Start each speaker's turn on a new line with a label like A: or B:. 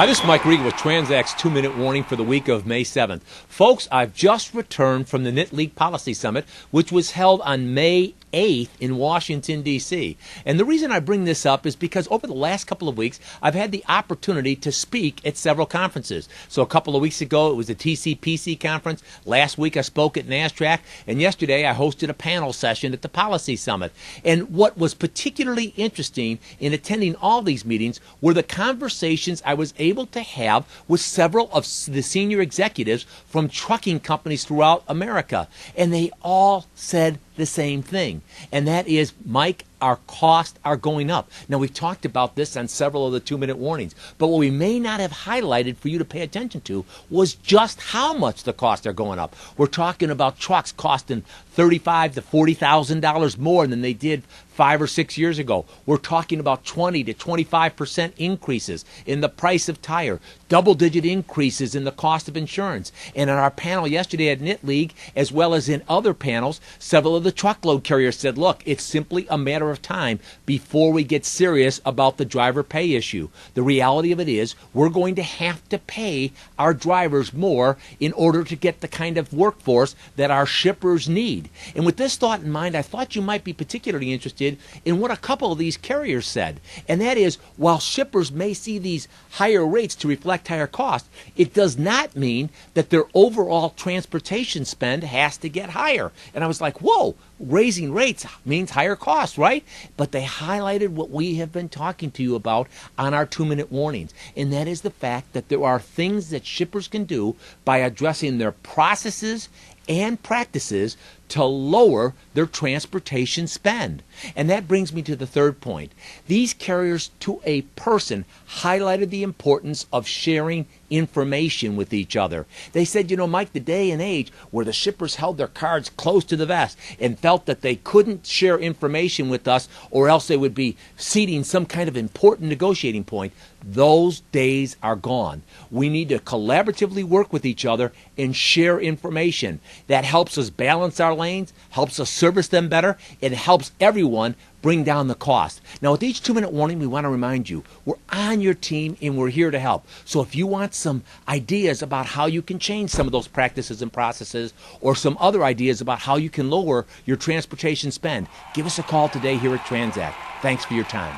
A: Hi, this is Mike Regan with TranzAct's 2-minute warning for the week of May 7th. Folks, I've just returned from the Knit League Policy Summit, which was held on May 8th in Washington, D.C. And the reason I bring this up is because over the last couple of weeks, I've had the opportunity to speak at several conferences. So a couple of weeks ago, it was the TCPC conference. Last week, I spoke at TranzAct. And yesterday, I hosted a panel session at the Policy Summit. And what was particularly interesting in attending all these meetings were the conversations I was able to have with several of the senior executives from trucking companies throughout America. And they all said the same thing, and that is, Mike, our costs are going up. Now, we've talked about this on several of the 2-minute warnings, but what we may not have highlighted for you to pay attention to was just how much the costs are going up. We're talking about trucks costing $35,000 to $40,000 more than they did 5 or 6 years ago. We're talking about 20 to 25% increases in the price of tire, double-digit increases in the cost of insurance. And on our panel yesterday at Knit League, as well as in other panels, several of the truckload carriers said, look, it's simply a matter of time before we get serious about the driver pay issue. The reality of it is we're going to have to pay our drivers more in order to get the kind of workforce that our shippers need. And with this thought in mind, I thought you might be particularly interested in what a couple of these carriers said. And that is, while shippers may see these higher rates to reflect higher costs, it does not mean that their overall transportation spend has to get higher. And I was like, whoa, raising rates means higher costs, right? But they highlighted what we have been talking to you about on our 2-minute warnings. And that is the fact that there are things that shippers can do by addressing their processes and practices to lower their transportation spend. And that brings me to the third point. These carriers, to a person, highlighted the importance of sharing information with each other. They said, you know, Mike, the day and age where the shippers held their cards close to the vest and felt that they couldn't share information with us or else they would be ceding some kind of important negotiating point, those days are gone. We need to collaboratively work with each other and share information. That helps us balance our lanes, helps us service them better, it helps everyone bring down the cost. Now, with each 2-minute warning, we want to remind you, we're on your team and we're here to help. So if you want some ideas about how you can change some of those practices and processes, or some other ideas about how you can lower your transportation spend, give us a call today here at TranzAct. Thanks for your time.